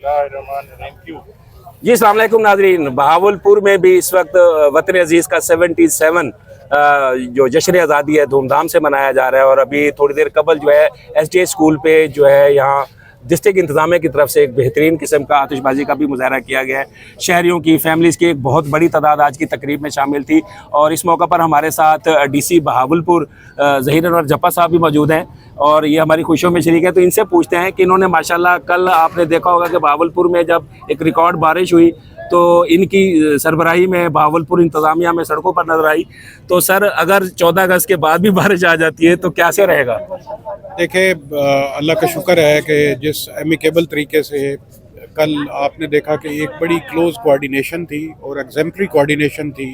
जी अस्सलाम वालेकुम नाज़रीन। बहावलपुर में भी इस वक्त वतन अजीज़ का 77 जो जश्न आज़ादी है धूमधाम से मनाया जा रहा है। और अभी थोड़ी देर कबल जो है SDA स्कूल पे जो है यहाँ डिस्ट्रिक्ट इंतज़ामिया की तरफ से एक बेहतरीन किस्म का आतिशबाजी का भी मुजाहरा किया गया है। शहरियों की फैमिलीज़ की एक बहुत बड़ी तादाद आज की तकरीब में शामिल थी और इस मौका पर हमारे साथ DC बहावलपुर ज़हीर अनवर जप्पा साहब भी मौजूद हैं और ये हमारी खुशियों में शरीक है। तो इनसे पूछते हैं कि इन्होंने माशाल्लाह कल आपने देखा होगा कि बहावलपुर में जब एक रिकॉर्ड बारिश हुई तो इनकी सरबराही में बहावलपुर इंतज़ामिया में सड़कों पर नजर आई। तो सर अगर 14 अगस्त के बाद भी बारिश आ जाती है तो कैसे रहेगा? देखिए, अल्लाह का शुक्र है कि जिस एमिकेबल तरीके से कल आपने देखा कि एक बड़ी क्लोज कोऑर्डिनेशन थी और एग्जेम्पलरी कोऑर्डिनेशन थी।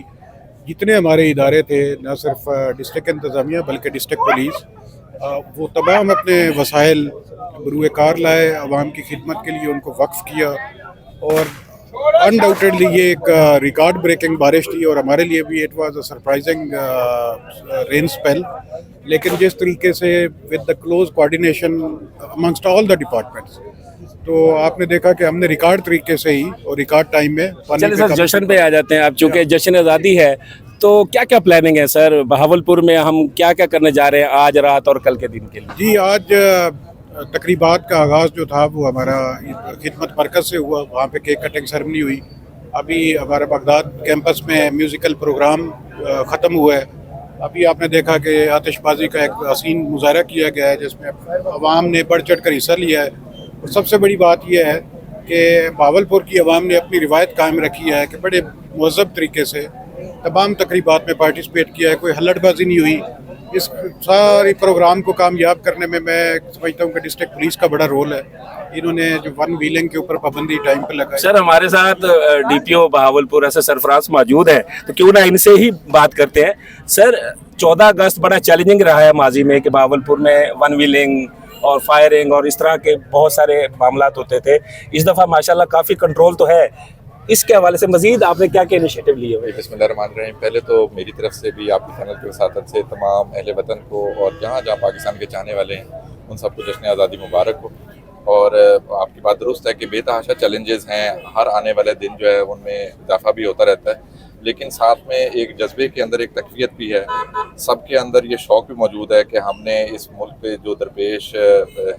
जितने हमारे इदारे थे, न सिर्फ डिस्ट्रिक्ट इंतज़ामिया बल्कि डिस्ट्रिक्ट पुलिस, वो तमाम अपने वसाइल बरूए कार लाए, आवाम की खिदमत के लिए उनको वक्फ किया। और अनडाउटेडली ये एक रिकॉर्ड ब्रेकिंग बारिश थी और हमारे लिए भी it was a surprising rain spell. लेकिन जिस तरीके से with the close coordination amongst all the departments, तो आपने देखा कि हमने रिकॉर्ड तरीके से ही और रिकॉर्ड टाइम में चलिए सर जश्न पे आ जाते हैं। आप चूँकि जश्न आज़ादी है तो क्या क्या प्लानिंग है सर? बहावलपुर में हम क्या क्या करने जा रहे हैं आज रात और कल के दिन के लिए? जी, आज तकरीबात का आगाज़ जो था वो हमारा खिदमत मरकज़ से हुआ। वहाँ पे केक कटिंग सेरेमनी हुई। अभी हमारे बगदाद कैंपस में म्यूज़िकल प्रोग्राम ख़त्म हुआ है। अभी आपने देखा कि आतिशबाजी का एक हसीन मुजाहरा किया गया है जिसमें अवाम ने बढ़ चढ़ कर हिस्सा लिया है। और सबसे बड़ी बात यह है कि बहावलपुर की अवाम ने अपनी रिवायत कायम रखी है कि बड़े महज़ब तरीके से तमाम तकरीबात में पार्टिसिपेट किया है। कोई हल्लड़बाजी नहीं हुई। इस सारी प्रोग्राम को कामयाब करने में मैं समझता हूँ कि डिस्ट्रिक्ट पुलिस का बड़ा रोल है। इन्होंने जो वन व्हीलिंग के ऊपर पाबंदी टाइम पर लगाई। सर हमारे साथ DPO बहावलपुर ऐसे सरफराज मौजूद हैं, तो क्यों ना इनसे ही बात करते हैं। सर 14 अगस्त बड़ा चैलेंजिंग रहा है माजी में कि बहावलपुर में वन व्हीलिंग और फायरिंग और इस तरह के बहुत सारे मामलात होते थे। इस दफ़ा माशाल्लाह काफ़ी कंट्रोल तो है। इसके हवाले से मजीद आपने क्या क्या इनिशिएटिव लिए हुए? बिस्मिल्लाहिर्रहमानिर्रहीम। पहले तो मेरी तरफ से भी आपके चैनल के वसातत से तमाम अहले वतन को और जहाँ जहाँ पाकिस्तान के चाहने वाले हैं उन सबको जश्न आज़ादी मुबारक हो। और आपकी बात दुरुस्त है कि बेतहाशा चैलेंजेस हैं, हर आने वाले दिन जो है उनमें इजाफा भी होता रहता है, लेकिन साथ में एक जज्बे के अंदर एक तकवीत भी है। सबके अंदर ये शौक़ भी मौजूद है कि हमने इस मुल्क पे जो दरपेश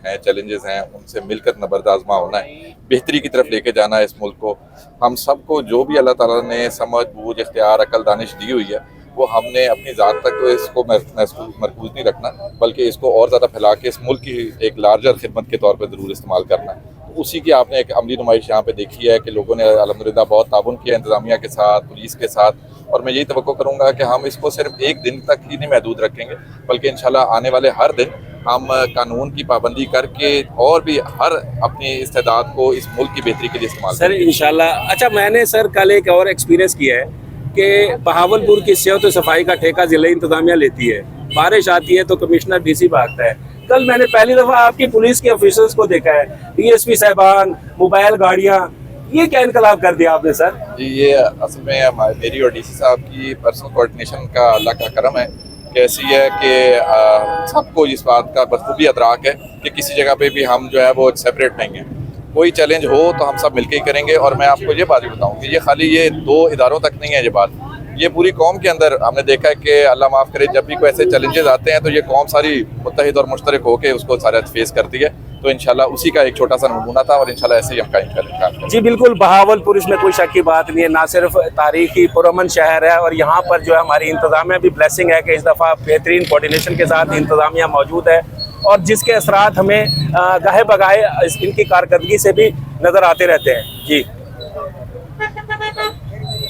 हैं चैलेंजेस हैं उनसे मिलकर नबर्द आज़मा होना है, बेहतरी की तरफ लेके जाना है इस मुल्क को। हम सबको जो भी अल्लाह ताला ने समझ बूझ इख्तियार अकल दानिश दी हुई है वो हमने अपनी ज़ात तक तो इसको मरकूज़ नहीं रखना, बल्कि इसको और ज़्यादा फैला के इस मुल्क की एक लार्जर खिदमत के तौर पर ज़रूर इस्तेमाल करना है। उसी की आपने एक अमली नुमाइश यहाँ पे देखी है कि लोगों ने अल्हम्दुलिल्लाह बहुत ताउन किया इंतज़ामिया के साथ, पुलिस के साथ। और मैं यही तवक्को करूँगा कि हम इसको सिर्फ एक दिन तक ही नहीं महदूद रखेंगे, बल्कि इंशाल्लाह आने वाले हर दिन हम कानून की पाबंदी करके और भी हर अपनी इस्तेदाद को इस मुल्क की बेहतरी के लिए इस्तेमाल सर इंशाल्लाह। अच्छा, मैंने सर कल एक और एक्सपीरियंस किया है कि बहावलपुर की सेहत और सफाई का ठेका ज़िला इंतज़ामिया लेती है। बारिश आती है तो कमिश्नर DC भागता है। कल मैंने पहली दफ़ा आपकी पुलिस के ऑफिसर्स को देखा है, DSP साहबान, मोबाइल गाड़ियाँ, ये क्या इनकलाब कर दिया आपने सर? जी, ये असल में मेरी और DC साहब की पर्सनल कोऑर्डिनेशन का अल्लाह का करम है। कैसी है कि सबको इस बात का बखूबी अदराक है कि किसी जगह पे भी हम जो है वो सेपरेट नहीं है। कोई चैलेंज हो तो हम सब मिलके ही करेंगे। और मैं आपको ये बात भी बताऊँ कि ये खाली ये 2 इदारों तक नहीं है, ये बात ये पूरी कौम के अंदर हमने देखा है कि अल्लाह माफ़ करे जब भी कोई ऐसे चैलेंजेस आते हैं तो ये कौम सारी मुत्तहिद और मुश्तरक होकर उसको सारा फेस करती है। तो इंशाल्लाह उसी का एक छोटा सा नमूना था और इंशाल्लाह ऐसे ही हम कायम करेंगे। जी बिल्कुल, बहावलपुर इसमें कोई शक की बात नहीं है। ना सिर्फ तारीखी पुरअमन शहर है और यहाँ पर जो है हमारी इंतज़ामिया भी ब्लेसिंग है कि इस दफ़ा बेहतरीन कोऑर्डिनेशन के साथ इंतज़ामिया मौजूद है और जिसके असरात हमें गाहे बगाहे इनकी कारकर्दगी से भी नज़र आते रहते हैं। जी।